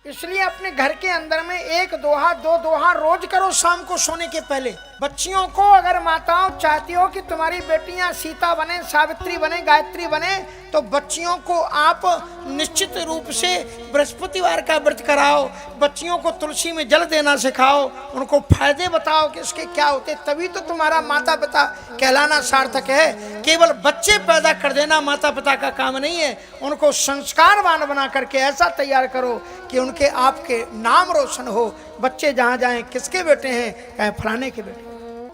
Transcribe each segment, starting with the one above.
इसलिए अपने घर के अंदर में एक दोहा दो दोहा रोज करो शाम को सोने के पहले। बच्चियों को अगर माताओं चाहती हो कि तुम्हारी बेटियां सीता बने, सावित्री बने, गायत्री बने, तो बच्चियों को आप निश्चित रूप से बृहस्पतिवार का व्रत कराओ, बच्चियों को तुलसी में जल देना सिखाओ, उनको फायदे बताओ कि इसके क्या होते, तभी तो तुम्हारा माता पिता कहलाना सार्थक है। केवल बच्चे पैदा कर देना माता पिता का काम नहीं है, उनको संस्कारवान बना करके ऐसा तैयार करो कि उनके आपके नाम रोशन हो। बच्चे जहाँ जाएं किसके बेटे हैं, कहें फलाने के बेटे।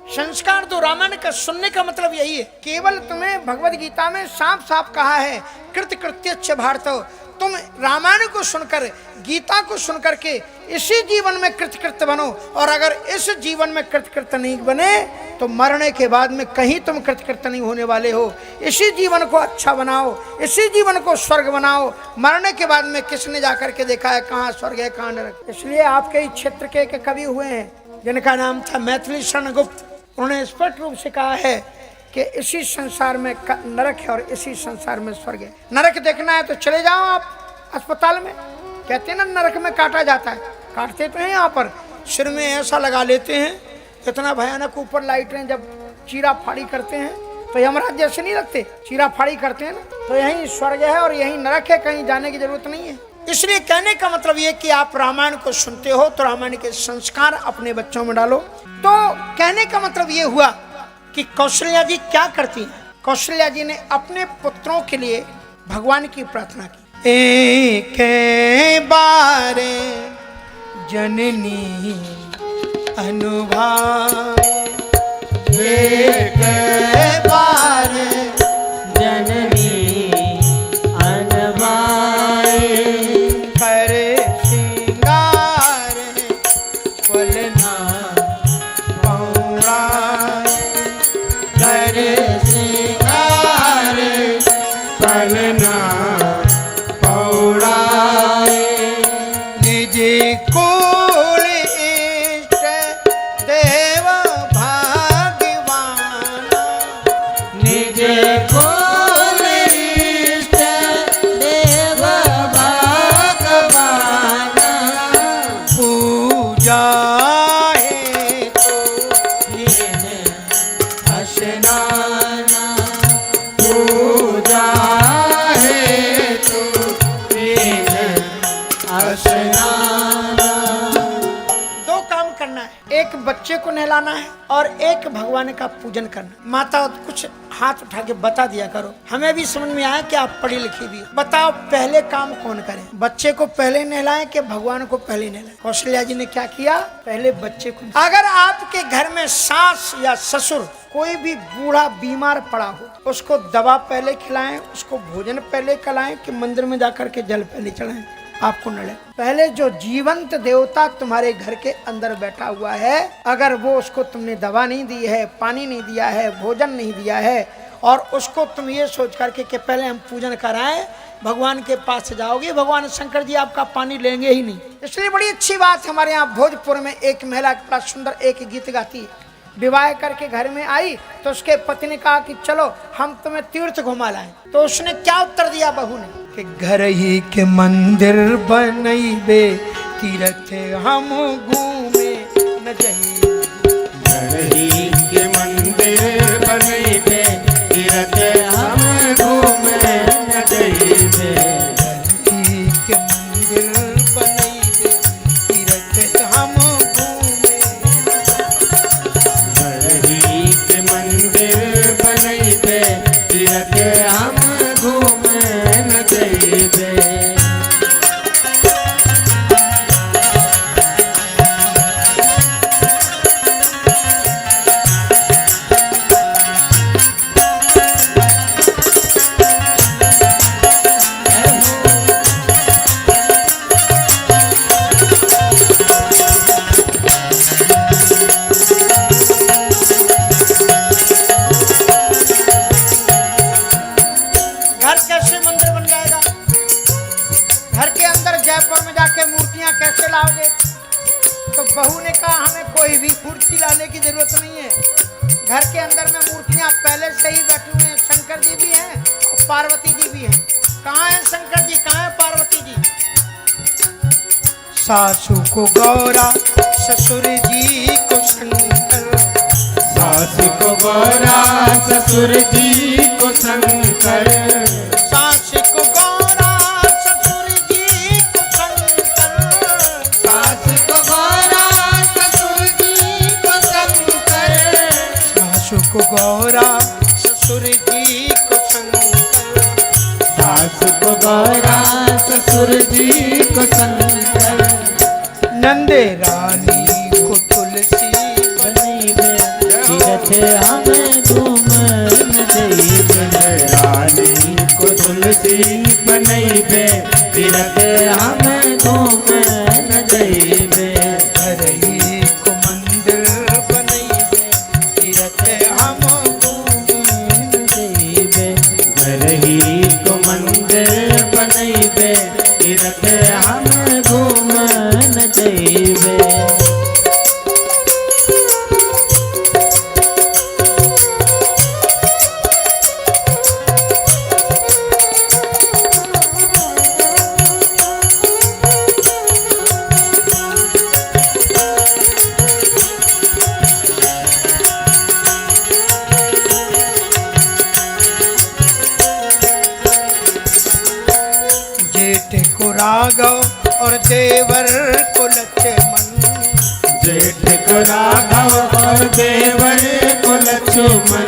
संस्कार तो रामायण का सुनने का मतलब यही है। केवल तुम्हें भगवद गीता में साफ साफ कहा है कृत कृत्यच्च भारतो, तुम रामायण को सुनकर, गीता को सुनकर के इसी जीवन में कृतकृत्य बनो। और अगर इस जीवन में कृतकृत्य नहीं बने तो मरने के बाद में कहीं तुम कृतकृत्य नहीं होने वाले हो। इसी जीवन को अच्छा बनाओ, इसी जीवन को स्वर्ग बनाओ। मरने के बाद में किसने जाकर के देखा है कहाँ स्वर्ग है कहाँ नरक। इसलिए आपके ही क्षेत्र के कवि हुए हैं जिनका नाम था मैथिली शरण गुप्त। उन्होंने स्पष्ट रूप से कहा है कि इसी संसार में नरक है और इसी संसार में स्वर्ग है। नरक देखना है तो चले जाओ आप अस्पताल में, कहते हैं ना नरक में काटा जाता है, काटते तो हैं यहाँ पर, सिर में ऐसा लगा लेते हैं, इतना भयानक ऊपर लाइटें जब चीरा फाड़ी करते हैं तो यमराज जैसे नहीं रखते, चीरा फाड़ी करते हैं ना, तो यही स्वर्ग है और यही नरक है, कहीं जाने की जरूरत नहीं है। इसलिए कहने का मतलब ये कि आप रामायण को सुनते हो तो रामायण के संस्कार अपने बच्चों में डालो। तो कहने का मतलब ये हुआ कि कौशल्या जी क्या करती हैं। कौशल्या जी ने अपने पुत्रों के लिए भगवान की प्रार्थना की। एक बार जननी अनुभाव, एक बार जननी अनुभाव, करे श्रृंगार फलना पौराए, करे श्रृंगार फलना पौराए, निज कुल इष्ट देव भगवान, निज कुल इष्ट देव भगवान, पूजा एक बच्चे को नहलाना है और एक भगवान का पूजन करना। माता कुछ हाथ उठा के बता दिया करो, हमें भी समझ में आया कि आप पढ़ी लिखी भी। बताओ पहले काम कौन करे, बच्चे को पहले नहलाएं कि भगवान को पहले नहलाएं। कौशल्या जी ने क्या किया, पहले बच्चे को। अगर आपके घर में सास या ससुर कोई भी बूढ़ा बीमार पड़ा हो, उसको दवा पहले खिलाएं, उसको भोजन पहले खिलाएं कि मंदिर में जाकर के जल पहले चढ़ाएं। आपको नड़े पहले जो जीवंत देवता तुम्हारे घर के अंदर बैठा हुआ है, अगर वो उसको तुमने दवा नहीं दी है, पानी नहीं दिया है, भोजन नहीं दिया है, और उसको तुम ये सोच करके कि पहले हम पूजन कराएं, भगवान के पास जाओगे, भगवान शंकर जी आपका पानी लेंगे ही नहीं। इसलिए बड़ी अच्छी बात हमारे यहाँ भोजपुर में एक महिला बड़ा सुंदर एक गीत गाती है। विवाह करके घर में आई तो उसके पति ने कहा कि चलो हम तुम्हें तीर्थ घुमा लाएं। तो उसने क्या उत्तर दिया बहू ने कि घर ही के मंदिर बनैबे तीर्थ हम घूमे न जाइए, घर ही के मंदिर बनैबे तीर्थ हम घूमे न जाइए, घर ही के मंदिर बनैबे तीर्थ हम घूमे, घर ही के मंदिर बनैबे तीर्थ हम घूमे न जाइए। कैसे लाओगे? तो बहू ने कहा हमें कोई भी मूर्ति लाने की जरूरत नहीं है, घर के अंदर में मूर्तियां पहले से ही बैठी हुई हैं। शंकर जी भी हैं और पार्वती जी भी हैं। कहाँ है शंकर जी, कहाँ है पार्वती जी? सासू को गौरा ससुर जी को शंकर, सास को गौरा ससुर जी को शंकर, सास को गौरा ससुर जी को शंकर, सास को गौरा ससुर जी को शंकर, सासू को गौरा ससुर जी को शंकर, सास को गौरा ससुर जी को शंकर, नंदे रानी को तुलसी बनैबे तीरथ हम घूमन जइबे, रानी को तुलसी बनैबे तीरथ हम घूमन जइबे, हरही को मंदिर बनैबे तीरथ हम घूमन जइबे, रही को मंदिर बनैबे तीरथ हम घूमन जइबे। जेठ को राघव और देवर को लक्ष्मण, जेठ को राघव और देवर को लक्ष्मण,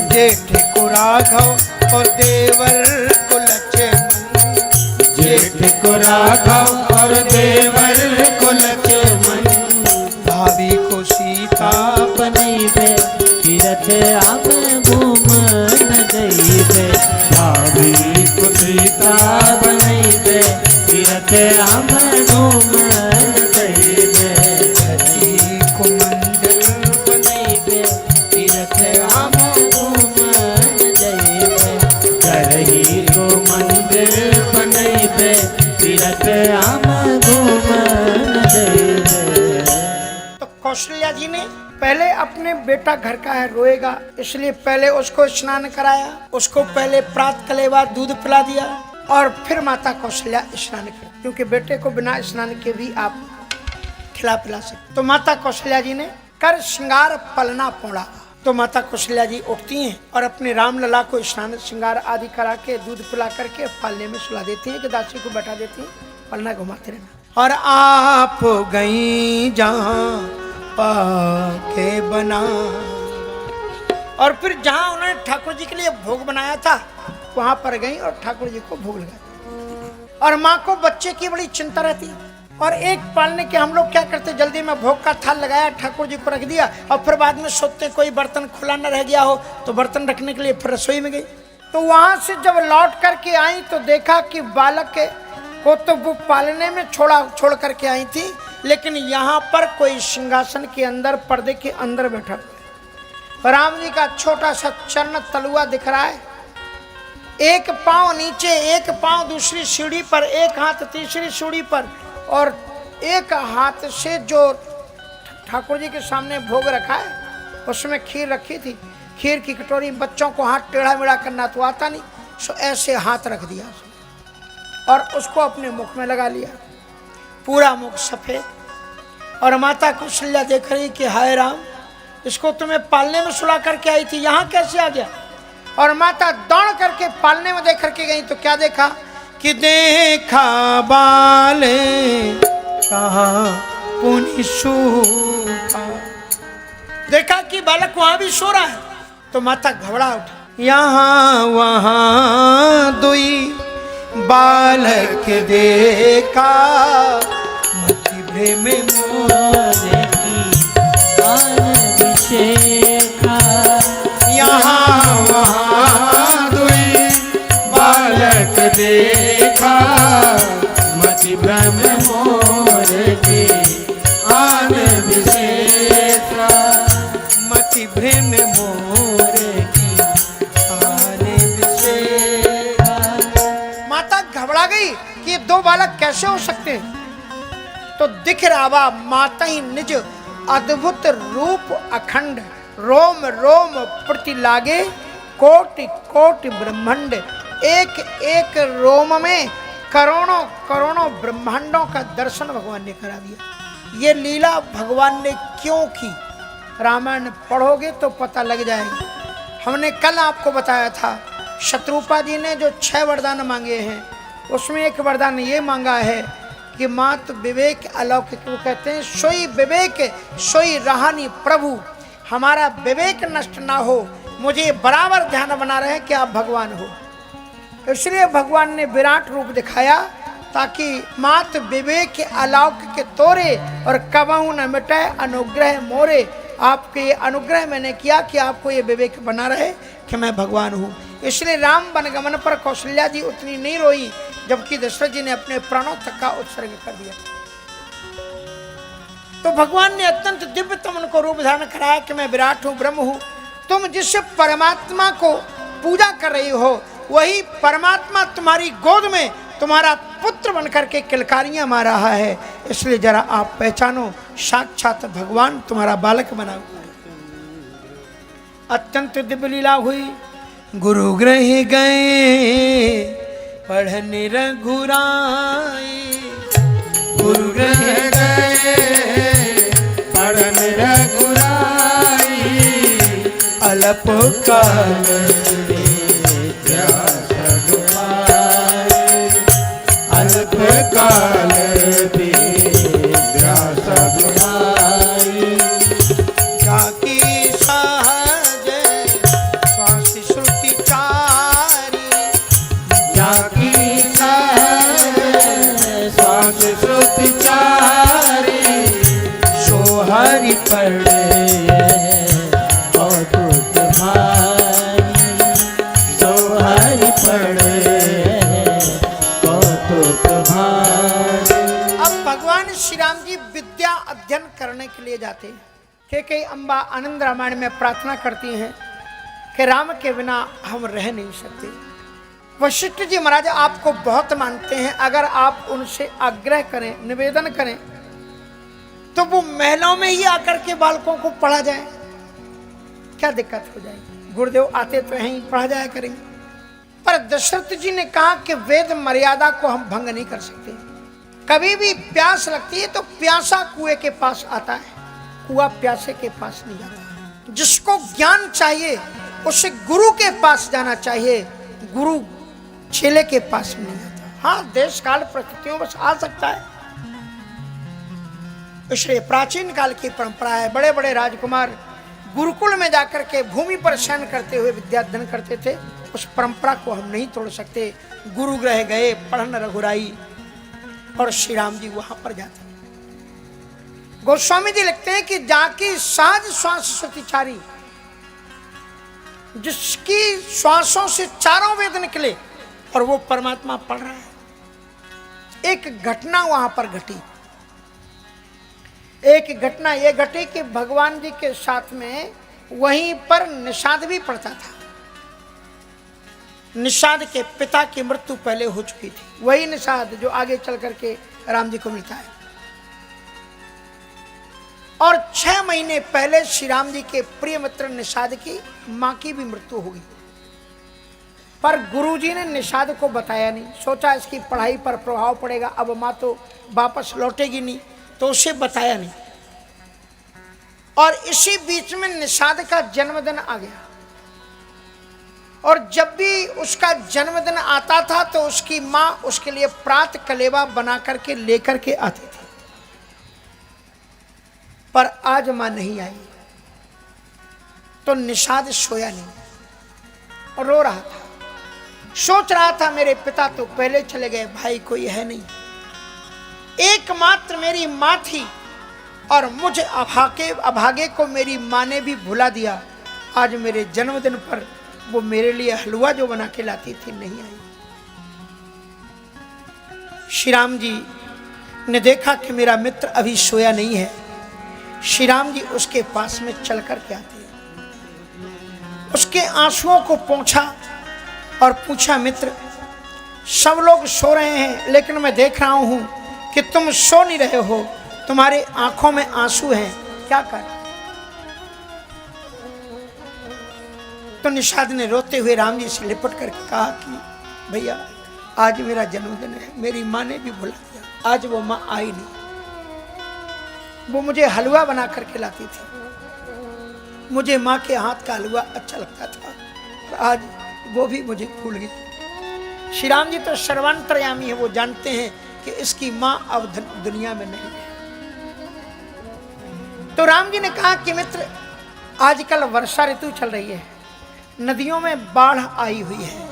जेठ को राघव और देवर को लक्ष्मण, जेठ को राघव और देवर को लक्ष्मण, भाभी को सीता बनैबे तीरथ हम घूमन जइबे, भाभी को सीता बनैबे तीरथ हम घूमन जइबे, हरही को मंदिर बनैबे तीरथ हम घूमन जइबे, करही को मंदिर बनैबे तीरथ हम घूमन जइबे। तो कौशल्या जी ने पहले अपने बेटा घर का है रोएगा, इसलिए पहले उसको स्नान कराया, उसको पहले प्रात कलेवा दूध पिला दिया और फिर माता कौशल्या स्नान की, क्योंकि बेटे को बिना स्नान के भी आप खिला पिला सकते। तो माता कौशल्या जी ने कर श्रृंगार पलना पौड़ा, तो माता कौशल्या जी उठती हैं और अपने राम लला को स्नान श्रृंगार आदि करा के दूध पिला करके पालने में सुला देती हैं कि दासी को बैठा देती हैं, पलना घुमाते रहना। और आप गई जहाँ पाके बना, और फिर जहाँ उन्होंने ठाकुर जी के लिए भोग बनाया था वहां पर गई और ठाकुर जी को भोग लगा। और माँ को बच्चे की बड़ी चिंता रहती, और एक पालने के हम लोग क्या करते, जल्दी में भोग का थाल लगाया, ठाकुर जी को रख दिया और फिर बाद में सोचते कोई बर्तन खुला न रह गया हो तो बर्तन रखने के लिए फिर रसोई में गई। तो वहां से जब लौट करके आई तो देखा कि बालक को तो वो पालने में छोड़ करके आई थी, लेकिन यहाँ पर कोई सिंहासन के अंदर पर्दे के अंदर बैठा, राम जी का छोटा सा चरण तलुआ दिख रहा है, एक पांव नीचे, एक पांव दूसरी सीढ़ी पर, एक हाथ तीसरी सीढ़ी पर, और एक हाथ से जो ठाकुर जी के सामने भोग रखा है उसमें खीर रखी थी, खीर की कटोरी, बच्चों को हाथ टेढ़ा मेढ़ा करना तो आता नहीं, सो ऐसे हाथ रख दिया और उसको अपने मुख में लगा लिया, पूरा मुख सफेद। और माता कौशल्या देख रही कि हाय राम, इसको तुम्हें पालने में सुला करके आई थी, यहाँ कैसे आ गया। और माता दौड़ करके पालने में देख करके गई तो क्या देखा कि देखा बाले कहाँ पुनि सूखा, देखा कि बालक वहां भी सो रहा है। तो माता घबरा उठी, यहाँ वहाँ दुई बालक देखा, मति भ्रम मोरे की अभिषेका, यहाँ वहाँ दुई बालक देखा, मति भ्रम मोर की आन विशेषा, मति भ्रम मोर की आने विशेषा। माता घबरा गई कि ये दो बालक कैसे हो सकते हैं। तो दिख रहा माता ही निज अद्भुत रूप अखंड, रोम रोम प्रति लागे कोटि कोटि ब्रह्मांड, एक एक रोम में करोड़ों करोड़ों ब्रह्मांडों का दर्शन भगवान ने करा दिया। ये लीला भगवान ने क्यों की, रामायण पढ़ोगे तो पता लग जाएगा। हमने कल आपको बताया था, शत्रुपा जी ने जो 6 वरदान मांगे हैं, उसमें एक वरदान ये मांगा है कि मात विवेक अलौकिक। वो कहते हैं सोई विवेक सोई रहानी प्रभु, हमारा विवेक नष्ट ना हो, मुझे बराबर ध्यान बना रहे कि आप भगवान हो। इसलिए भगवान ने विराट रूप दिखाया ताकि मात विवेक अलौकिक तोरे और कबहू न मिटे अनुग्रह मोरे। आपके ये अनुग्रह मैंने किया कि आपको ये विवेक बना रहे कि मैं भगवान हूँ। इसलिए राम वनगमन पर कौशल्या जी उतनी नहीं रोई, जबकि दशरथ जी ने अपने प्राणों तक का उत्सर्ग कर दिया। तो भगवान ने अत्यंत दिव्यतम उनको रूप धारण कराया कि मैं विराट हूँ, ब्रह्म हूँ। तुम जिस परमात्मा को पूजा कर रही हो, वही परमात्मा तुम्हारी गोद में तुम्हारा पुत्र बनकर के किलकारियां मार रहा है। इसलिए जरा आप पहचानो, साक्षात भगवान तुम्हारा बालक बना हुआ है। अत्यंत दिव्य लीला हुई। गुरु गृह गए पढ़ने रघुराई, गुरु गृह गए पढ़न रघुराई, अलप काल अल्प काल व्यास गुणाई, जाकी सहज श्वास श्रुति चारी, जाकी श्वास श्रुति चारी, सोहरि पड़े कौतुक भारी, सोहरि पड़े कौतुक भारी। अब भगवान श्री राम जी विद्या अध्ययन करने के लिए जाते हैं। कई अम्बा आनंद रामायण में प्रार्थना करती हैं कि राम के बिना हम रह नहीं सकते। वशिष्ठ जी महाराज आपको बहुत मानते हैं, अगर आप उनसे आग्रह करें, निवेदन करें, तो वो महलों में ही आकर के बालकों को पढ़ा जाए, क्या दिक्कत हो जाएगी? गुरुदेव आते तो यहीं पढ़ा जाया करेंगे। पर दशरथ जी ने कहा कि वेद मर्यादा को हम भंग नहीं कर सकते। कभी भी प्यास लगती है तो प्यासा कुएं के पास आता है, कुआं प्यासे के पास नहीं जाता। जिसको ज्ञान चाहिए उसे गुरु के पास जाना चाहिए, गुरु चेले के पास नहीं जाता। हाँ, देश काल परिस्थितियों बस आ सकता है। इसलिए प्राचीन काल की परंपरा है, बड़े बड़े राजकुमार गुरुकुल में जाकर के भूमि पर शयन करते हुए विद्या अध्ययन करते थे। उस परंपरा को हम नहीं तोड़ सकते। गुरु गृह गए पढ़न रघुराई, और श्री राम जी वहां पर जाते हैं। गोस्वामी जी लिखते हैं कि जाकी साज श्वास श्रुतिचारी, जिसकी श्वासों से चारों वेद निकले और वो परमात्मा पढ़ रहा है। एक घटना वहां पर घटी। एक घटना ये घटी कि भगवान जी के साथ में वहीं पर निषाद भी पड़ता था। निषाद के पिता की मृत्यु पहले हो चुकी थी, वही निषाद जो आगे चल करके राम जी को मिलता है। और 6 महीने पहले श्री राम जी के प्रिय मित्र निषाद की मां की भी मृत्यु हो गई। पर गुरुजी ने निषाद को बताया नहीं, सोचा इसकी पढ़ाई पर प्रभाव पड़ेगा, अब मां तो वापस लौटेगी नहीं, तो उसे बताया नहीं। और इसी बीच में निषाद का जन्मदिन आ गया, और जब भी उसका जन्मदिन आता था तो उसकी मां उसके लिए प्रात कलेवा बना करके लेकर के आती थी। पर आज मां नहीं आई, तो निषाद सोया नहीं और रो रहा था। सोच रहा था मेरे पिता तो पहले चले गए, भाई कोई है नहीं, एकमात्र मेरी मां थी, और मुझे अभागे को मेरी मां ने भी भुला दिया। आज मेरे जन्मदिन पर वो मेरे लिए हलवा जो बना के लाती थी नहीं आई। श्री राम जी ने देखा कि मेरा मित्र अभी सोया नहीं है। श्री राम जी उसके पास में चल कर के आते हैं, उसके आंसुओं को पोंछा और पूछा, मित्र सब लोग सो रहे हैं लेकिन मैं देख रहा हूं कि तुम सो नहीं रहे हो, तुम्हारे आंखों में आंसू हैं, क्या कर? तो निषाद ने रोते हुए राम जी से लिपट करके कहा कि भैया आज मेरा जन्मदिन है, मेरी माँ ने भी बुला दिया। आज वो माँ आई नहीं। वो मुझे हलवा बना कर खिलाती थी, मुझे माँ के हाथ का हलवा अच्छा लगता था, और आज वो भी मुझे भूल गई। श्री राम जी तो सर्वांतर्यामी है, वो जानते हैं कि इसकी माँ अब दुनिया में नहीं है। तो राम जी ने कहा कि मित्र, आजकल वर्षा ऋतु चल रही है, नदियों में बाढ़ आई हुई है,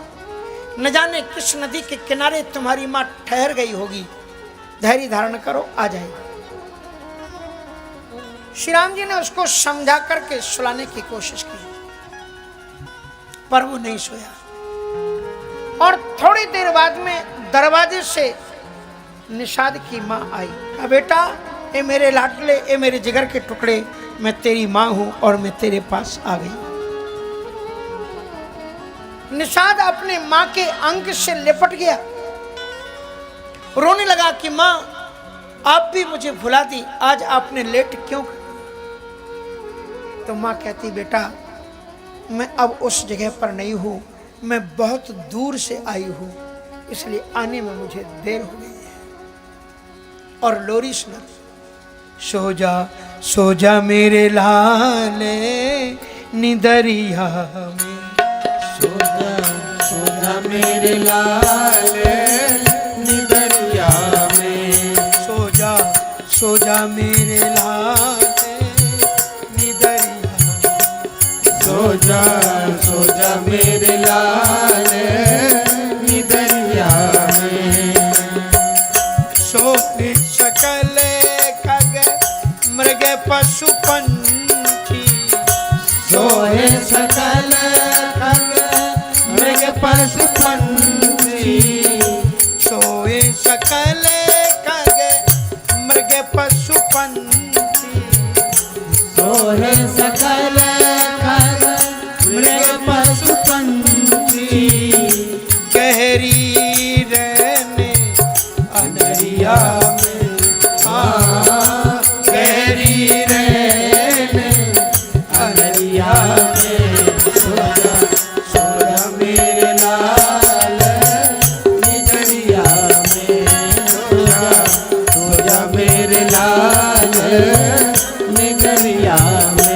न जाने किस नदी के किनारे तुम्हारी माँ ठहर गई होगी, धैर्य धारण करो, आ जाएगी। श्री राम जी ने उसको समझा करके सुलाने की कोशिश की, पर वो नहीं सोया। और थोड़ी देर बाद में दरवाजे से निषाद की माँ आई। कहा, बेटा ये मेरे लाडले, ये मेरे जिगर के टुकड़े, मैं तेरी माँ हूं और मैं तेरे पास आ गई। निषाद अपने माँ के अंग से लिपट गया, रोने लगा कि माँ आप भी मुझे भुला दी, आज आपने लेट क्यों कर? तो माँ कहती, बेटा मैं अब उस जगह पर नहीं हूं, मैं बहुत दूर से आई हूं, इसलिए आने में मुझे देर हो गई है। और लोरी सुना, सो जा मेरे लाले निदरिया में, सो जा मेरे लाल निदरिया में, सो जा मेरे लाले निदरिया, सो जा मेरे लाल निदरिया में, सोने सकल खग मृग पशु पंछी, सोए सकल खग मृग पशु पंछी, सोए सकल खग मृग पशु पंछी, सोए सकल खग मृग पशु पंछी, गहरी रहने अंदरिया में, गहरी रहने अंदरिया में, सो जा मेरे लाल निदरिया में, सो जा मेरे लाल निदरिया में।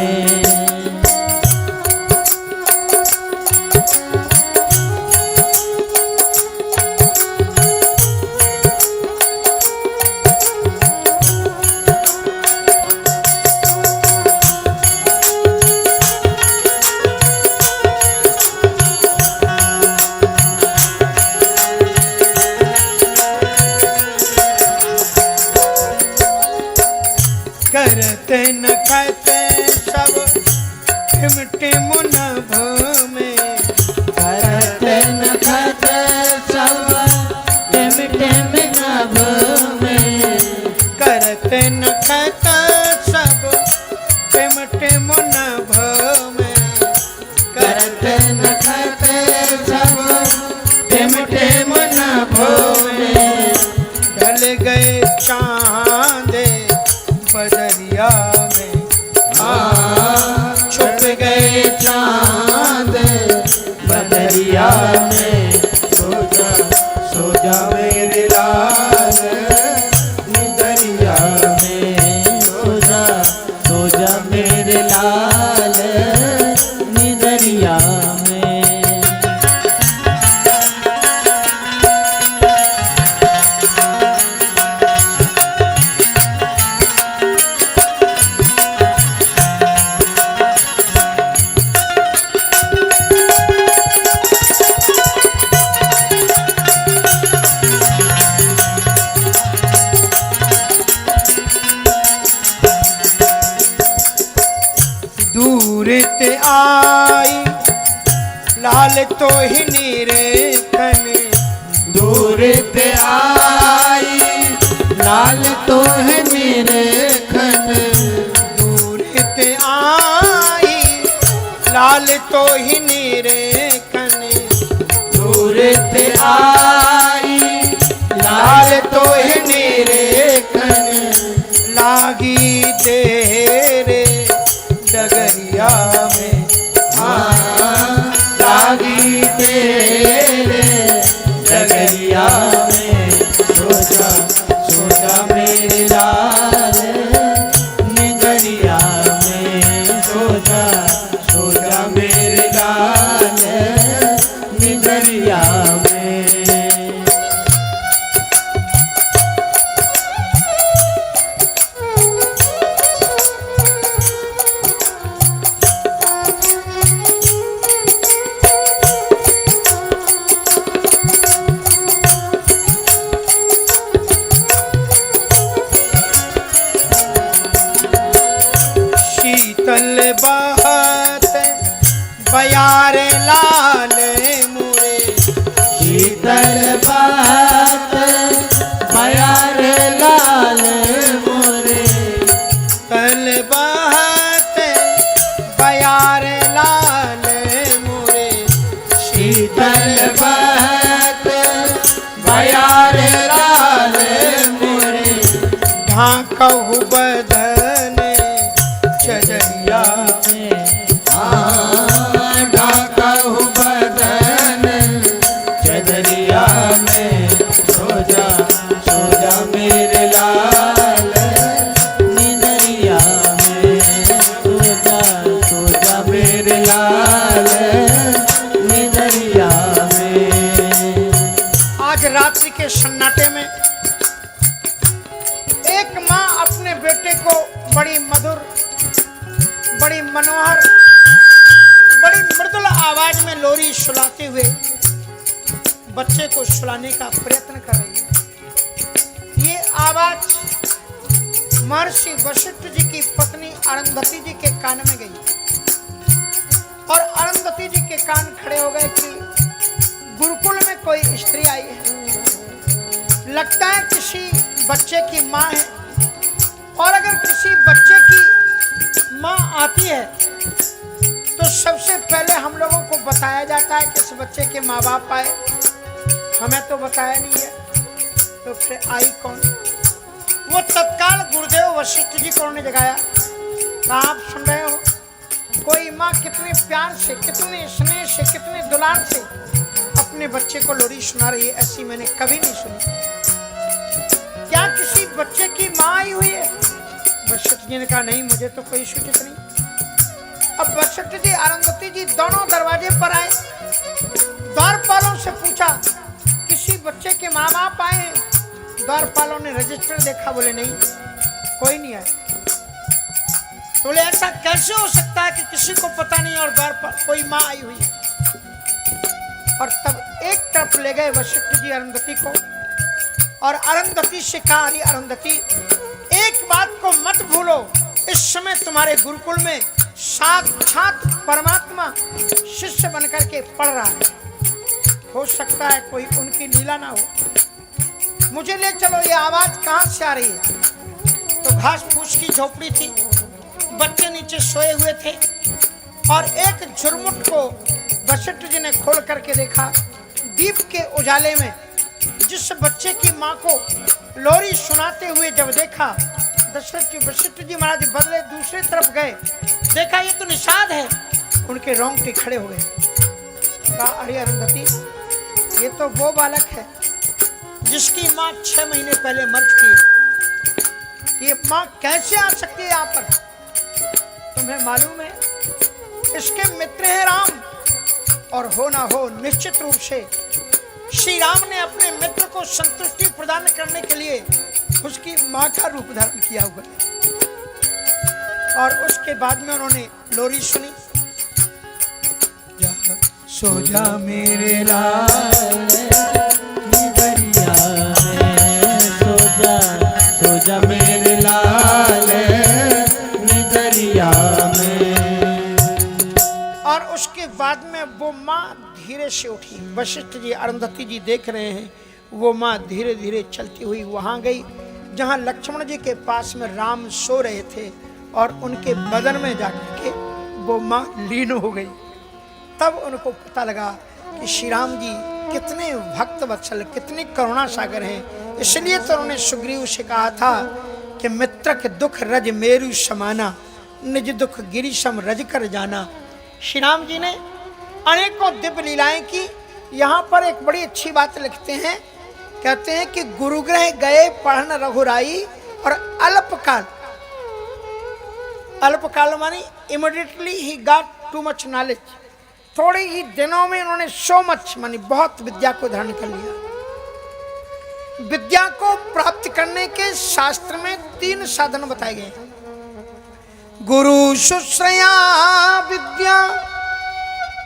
करते न कहते सब टिमटे मुनभ में, करते न कहते सब टिम टिम नभ में, करते न कहते सब टिमटे मुनभ में, करते न कहते सब टिम टिम नभ में, ढल गए चांदे बदरिया में, छुप गए चांद बदरिया में, सो जा मेरे लाल निदरिया में, सो जा मेरे लाल निदरिया में। दूर ते आई लाल तो ही निरेखन, दूर ते आई लाल तो है मेरे खन, दूर ते आई लाल तो ही निरेखन, दूर ते आई लाल तो है मेरे खन, लागी तेरे डगरिया में, लागी तेरे डगरिया लाल निदरिया में सो जा मेरे लाल निदरिया में। शीतल बहत बयारे लाल मुरे, शीतल बात बयार लाल मोरे, तल बहत बयारे लाल मुरे, शीतल बात बयार लाल मोरे, ढाकहु बदन चजरिया में ढाकहु बदन चदरिया में सो जा मेरे लाल निदरिया में सो जा मेरे लाल निदरिया में। आज रात्रि के सन्नाटे में एक माँ अपने बेटे को बड़ी मधुर, बड़ी मनोहर, बड़ी मृदुल आवाज में लोरी सुलाते हुए बच्चे को सुलाने का प्रयत्न कर रही है। ये आवाज महर्षि वशिष्ठ जी की पत्नी अरुंधति जी के कान में गई और अरुंधति जी के कान खड़े हो गए कि गुरुकुल में कोई स्त्री आई है, लगता है किसी बच्चे की माँ है। और अगर किसी बच्चे की माँ आती है तो सबसे पहले हम लोगों को बताया जाता है कि इस बच्चे के माँ बाप आए, हमें तो बताया नहीं है, तो फिर आई कौन? वो तत्काल गुरुदेव वशिष्ठ जी को उन्होंने जगाया। कहा आप सुन रहे हो, कोई माँ कितने प्यार से, कितने स्नेह से, कितने दुलार से अपने बच्चे को लोरी सुना रही है, ऐसी मैंने कभी नहीं सुनी। क्या किसी बच्चे की माँ आई हुई है? वशिष्ठ जी ने कहा नहीं, मुझे तो कोई सूचित नहीं। अब वशिष्ठ जी अरुंधति जी दोनों दरवाजे पर आए, द्वारपालों से पूछा किसी बच्चे के माँ बाप आए हैं? द्वारपालों ने रजिस्टर देखा, बोले नहीं, कोई नहीं आया। बोले ऐसा कैसे हो सकता है कि किसी को पता नहीं और द्वारपाल कोई माँ आई हुई है? और तब एक तरफ ले गए वशिष्ठ जी अरुंधति को और अरुंधति से कहा, अरे अरुंधति, एक बात को मत भूलो, इस समय तुम्हारे गुरुकुल में साक्षात परमात्मा शिष्य बनकर के पढ़ रहा है। हो सकता है कोई उनकी लीला ना हो। मुझे ले चलो, ये आवाज कहाँ से आ रही है? तो घास फूस की झोपड़ी थी, बच्चे नीचे सोए हुए थे और एक झुरमुट को वशिष्ठ जी ने खोल करके देखा। दीप के उजाले में जिस बच्चे की माँ को लोरी सुनाते हुए जब देखा, दशरथ जी वशिष्ठ जी महाराज बदले दूसरी तरफ गए, देखा ये तो निषाद है, उनके रोंगटे खड़े हो गए। कहा अरे अरुंधति, ये तो वो बालक है जिसकी माँ 6 महीने पहले मर चुकी है। ये माँ कैसे आ सकती है यहाँ पर? तुम्हें मालूम है इसके मित्र है राम, और हो ना हो निश्चित रूप से श्री राम ने अपने मित्र को संतुष्टि प्रदान करने के लिए उसकी माँ का रूप धारण किया हुआ है। और उसके बाद में उन्होंने लोरी सुनी, सो जा मेरे लाल निदरिया में सो जा मेरे लाल निदरिया में। और उसके बाद में वो माँ धीरे से उठी। वशिष्ठ जी अरुंधति जी देख रहे हैं, वो माँ धीरे धीरे चलती हुई वहां गई जहां लक्ष्मण जी के पास में राम सो रहे थे और उनके बदन में जाकर के वो माँ लीन हो गई। तब उनको पता लगा कि श्री राम जी कितने भक्त वत्सल, कितने करुणा सागर हैं। इसलिए तो उन्होंने सुग्रीव से कहा था कि मित्र के दुख रज मेरु समाना, निज दुख गिरिशम रज कर जाना। श्री राम जी ने अनेकों दिव्य लीलाएं की। यहाँ पर एक बड़ी अच्छी बात लिखते हैं, कहते हैं कि गुरुग्रह गए पढ़न रघुराई, और अल्पकाल, अल्पकाल मानी immediately he got too much knowledge, थोड़े ही दिनों में उन्होंने सो मच मानी बहुत विद्या को धारण कर लिया। विद्या को प्राप्त करने के शास्त्र में 3 साधन बताए गए हैं। गुरु शुश्रया विद्या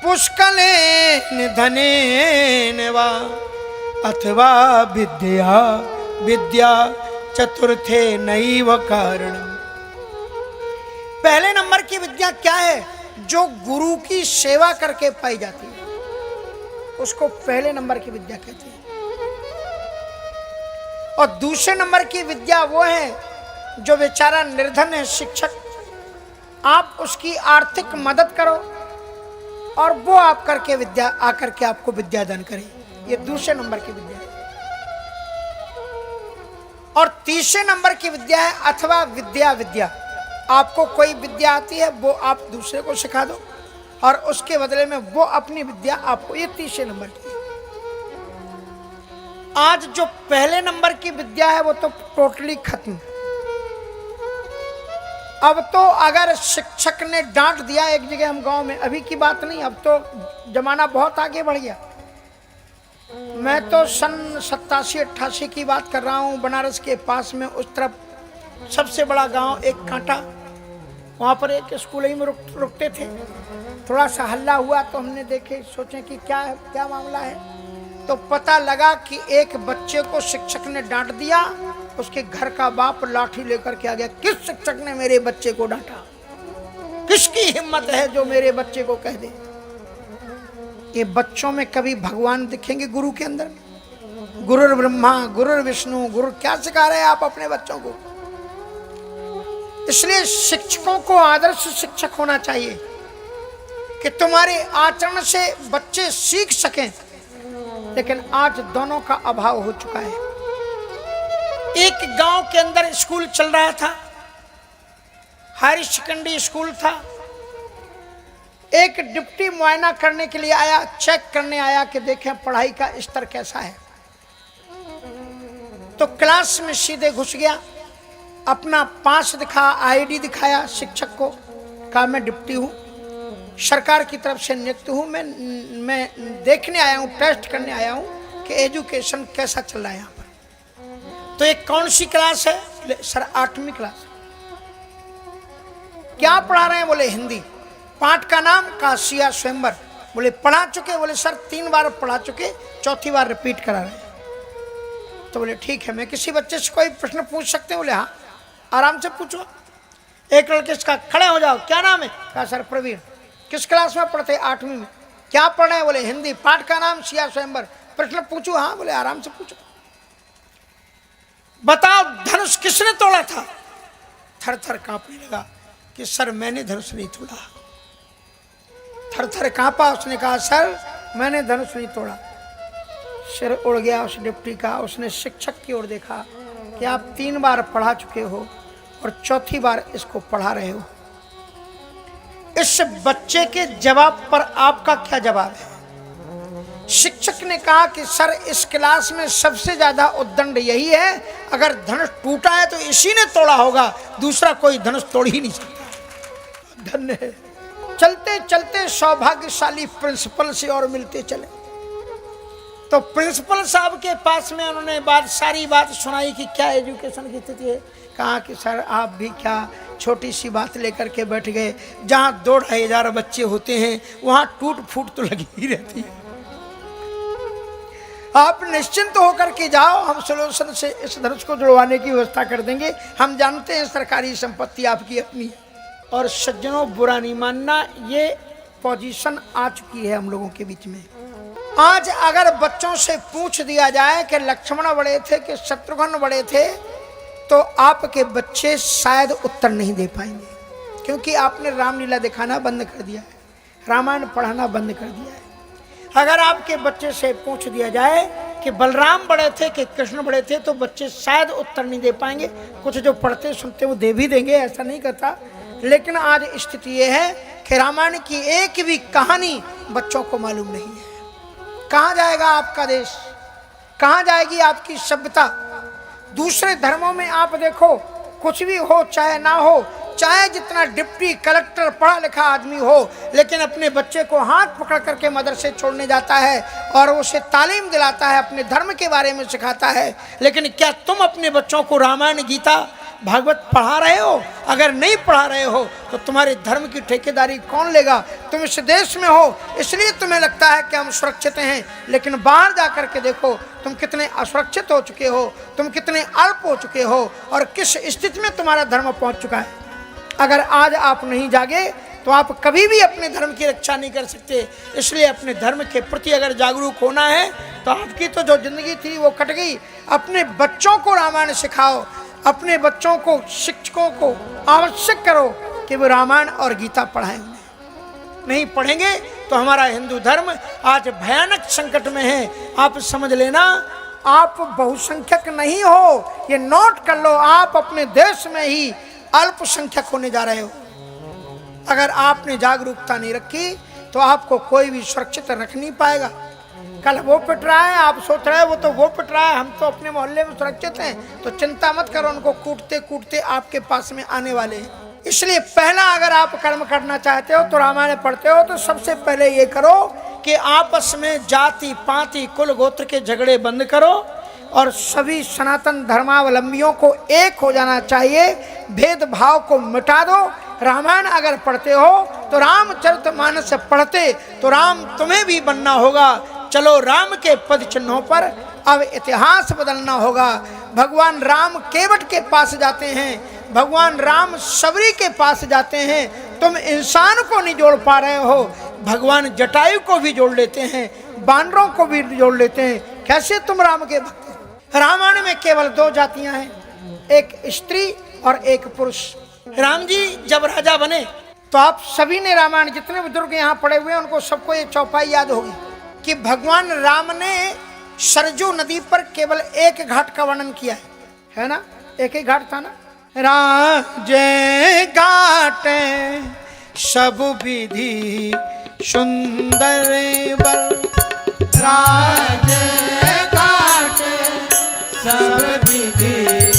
पुष्कले धने वा अथवा विद्या विद्या चतुर्थे नैव कारण। पहले नंबर की विद्या क्या है? जो गुरु की सेवा करके पाई जाती है, उसको पहले नंबर की विद्या कहते हैं। और दूसरे नंबर की विद्या वो है जो बेचारा निर्धन है, शिक्षक, आप उसकी आर्थिक मदद करो और वो आप करके विद्या आकर के आपको विद्यादान करे, ये दूसरे नंबर की विद्या है। और तीसरे नंबर की विद्या है अथवा विद्या विद्या, आपको कोई विद्या आती है वो आप दूसरे को सिखा दो और उसके बदले में वो अपनी विद्या आपको, ये तीसरे नंबर की है। आज जो पहले नंबर की विद्या है वो तो टोटली खत्म। अब तो अगर शिक्षक ने डांट दिया एक जगह, हम गांव में, अभी की बात नहीं, अब तो जमाना बहुत आगे बढ़ गया। मैं तो सन 87-88 की बात कर रहा हूँ। बनारस के पास में उस तरफ सबसे बड़ा गांव एक कांटा, वहाँ पर एक स्कूल ही में रुकते थे। थोड़ा सा हल्ला हुआ तो हमने देखे, सोचे कि क्या है, क्या मामला है। तो पता लगा कि एक बच्चे को शिक्षक ने डांट दिया, उसके घर का बाप लाठी लेकर के आ गया। किस शिक्षक ने मेरे बच्चे को डांटा? किसकी हिम्मत है जो मेरे बच्चे को कह दे? ये बच्चों में कभी भगवान दिखेंगे गुरु के अंदर? गुरुर ब्रह्मा गुरुर विष्णु, गुरु क्या सिखा रहे हैं आप अपने बच्चों को? इसलिए शिक्षकों को आदर्श शिक्षक होना चाहिए कि तुम्हारे आचरण से बच्चे सीख सकें। लेकिन आज दोनों का अभाव हो चुका है। एक गांव के अंदर स्कूल चल रहा था, हायर सेकेंडरी स्कूल था। एक डिप्टी मुआयना करने के लिए आया, चेक करने आया कि देखें पढ़ाई का स्तर कैसा है। तो क्लास में सीधे घुस गया, अपना पास दिखा, आईडी दिखाया शिक्षक को, कहा मैं डिप्टी हूं, सरकार की तरफ से नियुक्त हूं, मैं देखने आया हूं, टेस्ट करने आया हूं कि एजुकेशन कैसा चल रहा है यहाँ पर। तो एक कौन सी क्लास है? सर 8वीं क्लास। क्या पढ़ा रहे हैं? बोले हिंदी। पाठ का नाम? कहा सिया स्वयंवर। बोले पढ़ा चुके? बोले सर 3 बार पढ़ा चुके, 4थी बार रिपीट करा रहे हैं। तो बोले ठीक है, मैं किसी बच्चे से कोई प्रश्न पूछ सकते हैं? बोले हाँ, आराम से पूछो। एक लड़के इसका, खड़े हो जाओ, क्या नाम है? कहा सर प्रवीण। किस क्लास में पढ़ते? 8वीं में। क्या पढ़ रहे हैं? बोले हिंदी। पाठ का नाम सिया स्वयंवर। प्रश्न पूछो? हाँ। बोले आराम से पूछो। बताओ धनुष किसने तोड़ा था? थर थर कांपने लगा कि सर मैंने धनुष नहीं तोड़ा। थर थर कांपा, उसने कहा सर मैंने धनुष नहीं तोड़ा। सिर उड़ गया उस डिप्टी का। उसने शिक्षक की ओर देखा कि आप 3 बार पढ़ा चुके हो और 4थी बार इसको पढ़ा रहे हो। इस बच्चे के जवाब पर आपका क्या जवाब है? शिक्षक ने कहा कि सर इस क्लास में सबसे ज्यादा उद्दंड यही है, अगर धनुष टूटा है तो इसी ने तोड़ा होगा, दूसरा कोई धनुष तोड़ ही नहीं सकता। धन्य है। चलते चलते सौभाग्यशाली प्रिंसिपल से और मिलते चले। तो प्रिंसिपल साहब के पास में उन्होंने सारी बात सुनाई कि क्या एजुकेशन की स्थिति है। कहा कि सर आप भी क्या छोटी सी बात लेकर के बैठ गए, जहाँ 2-2,500 बच्चे होते हैं वहाँ टूट फूट तो लगी ही रहती है। आप निश्चिंत होकर के जाओ, हम सोल्यूशन से इस धनुष को जुड़वाने की व्यवस्था कर देंगे। हम जानते हैं सरकारी संपत्ति आपकी अपनी। और सज्जनों बुरा नहीं मानना, ये पोजीशन आ चुकी है हम लोगों के बीच में। आज अगर बच्चों से पूछ दिया जाए कि लक्ष्मण बड़े थे कि शत्रुघ्न बड़े थे, तो आपके बच्चे शायद उत्तर नहीं दे पाएंगे, क्योंकि आपने रामलीला दिखाना बंद कर दिया है, रामायण पढ़ाना बंद कर दिया है। अगर आपके बच्चे से पूछ दिया जाए कि बलराम बड़े थे कि कृष्ण बड़े थे, तो बच्चे शायद उत्तर नहीं दे पाएंगे। कुछ जो पढ़ते सुनते वो दे भी देंगे, ऐसा नहीं कहता, लेकिन आज स्थिति ये है कि रामायण की एक भी कहानी बच्चों को मालूम नहीं है। कहाँ जाएगा आपका देश? कहाँ जाएगी आपकी सभ्यता? दूसरे धर्मों में आप देखो, कुछ भी हो चाहे ना हो, चाहे जितना डिप्टी कलेक्टर पढ़ा लिखा आदमी हो, लेकिन अपने बच्चे को हाथ पकड़ करके मदरसे छोड़ने जाता है और उसे तालीम दिलाता है, अपने धर्म के बारे में सिखाता है। लेकिन क्या तुम अपने बच्चों को रामायण, गीता, भागवत पढ़ा रहे हो? अगर नहीं पढ़ा रहे हो तो तुम्हारे धर्म की ठेकेदारी कौन लेगा? तुम इस देश में हो इसलिए तुम्हें लगता है कि हम सुरक्षित हैं, लेकिन बाहर जा कर के देखो तुम कितने असुरक्षित हो चुके हो, तुम कितने अल्प हो चुके हो और किस स्थिति में तुम्हारा धर्म पहुंच चुका है। अगर आज आप नहीं जागे तो आप कभी भी अपने धर्म की रक्षा नहीं कर सकते। इसलिए अपने धर्म के प्रति अगर जागरूक होना है तो आपकी तो जो जिंदगी थी वो कट गई। अपने बच्चों को रामायण सिखाओ, अपने बच्चों को, शिक्षकों को आवश्यक करो कि वो रामायण और गीता पढ़ाएं। नहीं पढ़ेंगे तो हमारा हिंदू धर्म आज भयानक संकट में है। आप समझ लेना, आप बहुसंख्यक नहीं हो, ये नोट कर लो। आप अपने देश में ही अल्पसंख्यक होने जा रहे हो। अगर आपने जागरूकता नहीं रखी तो आपको कोई भी सुरक्षित रख नहीं पाएगा। कल वो पिट रहा है, आप सोच रहे हैं वो पिट रहा है, हम तो अपने मोहल्ले में सुरक्षित हैं, तो चिंता मत करो, उनको कूटते कूटते आपके पास में आने वाले हैं। इसलिए पहला, अगर आप कर्म करना चाहते हो तो रामायण पढ़ते हो तो सबसे पहले ये करो कि आपस में जाति पाति कुल गोत्र के झगड़े बंद करो और सभी सनातन धर्मावलंबियों को एक हो जाना चाहिए। भेदभाव को मिटा दो। रामायण अगर पढ़ते हो तो रामचरितमानस पढ़ते तो राम तुम्हें भी बनना होगा। चलो राम के पद चिन्हों पर अब इतिहास बदलना होगा। भगवान राम केवट के पास जाते हैं, भगवान राम सबरी के पास जाते हैं। तुम इंसान को नहीं जोड़ पा रहे हो, भगवान जटायु को भी जोड़ लेते हैं, बानरों को भी जोड़ लेते हैं। कैसे तुम राम के भक्त? रामायण में केवल दो जातियां हैं, एक स्त्री और एक पुरुष। राम जी जब राजा बने तो आप सभी ने रामायण, जितने बुजुर्ग यहाँ पड़े हुए हैं उनको सबको ये चौपाई याद होगी कि भगवान राम ने सरजू नदी पर केवल एक घाट का वर्णन किया है ना? एक ही घाट था ना? राजे घाट सब विधि सुंदर बल, राजे घाट सब विधि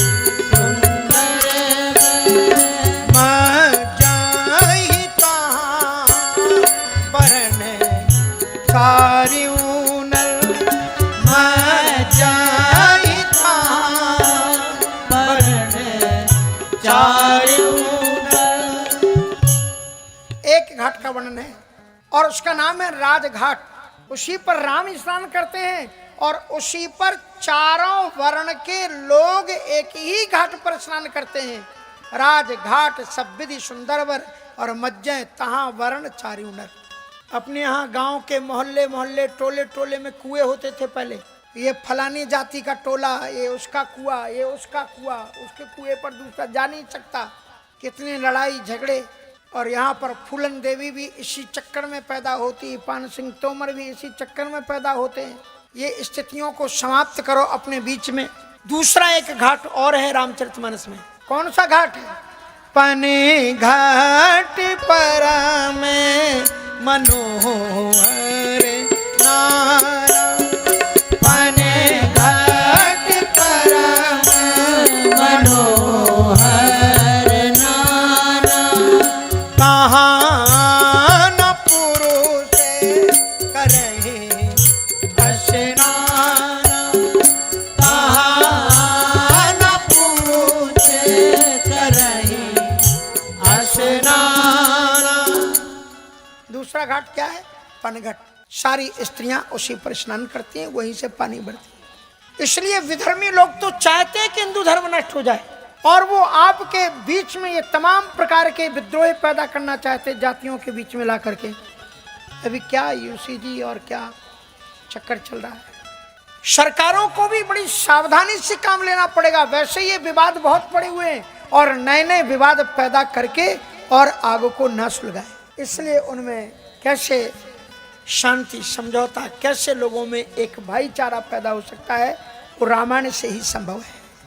घाट का वर्णन है और उसका नाम है राजघाट। उसी पर राम स्नान करते हैं और उसी पर चारों वर्ण के लोग एक ही घाट पर स्नान करते हैं। राजघाट सब विधि सुंदरवर और मज्जय तहाँ वर्ण चारियों नर। अपने यहाँ गांव के मोहल्ले मोहल्ले टोले टोले में कुएं होते थे पहले। ये फलानी जाति का टोला, ये उसका कुआं, ये उसका कुआं, उसके कुएं पर दूसरा जा नहीं सकता। कितनी लड़ाई झगड़े। और यहाँ पर फूलन देवी भी इसी चक्कर में पैदा होती है, पान सिंह तोमर भी इसी चक्कर में पैदा होते हैं। ये स्थितियों को समाप्त करो अपने बीच में। दूसरा एक घाट और है रामचरितमानस में। कौन सा घाट है? पने घाट पर में मनोहर नारा, पने घाट पर में मनोहर नारा, कहाँ न पुरुष करहि स्नाना, कहाँ न पुरुष करहि स्नाना। दूसरा घाट क्या है? पनघट। सारी स्त्रियां उसी पर स्नान करती हैं, वहीं से पानी भरती है। इसलिए विधर्मी लोग तो चाहते हैं कि हिंदू धर्म नष्ट हो जाए और वो आपके बीच में ये तमाम प्रकार के विद्रोह पैदा करना चाहते, जातियों के बीच में ला करके। अभी क्या यूसीजी और क्या चक्कर चल रहा है। सरकारों को भी बड़ी सावधानी से काम लेना पड़ेगा। वैसे ये विवाद बहुत पड़े हुए हैं और नए नए विवाद पैदा करके और आगों को न सुलझाए। इसलिए उनमें कैसे शांति समझौता, कैसे लोगों में एक भाईचारा पैदा हो सकता है, वो रामायण से ही संभव है।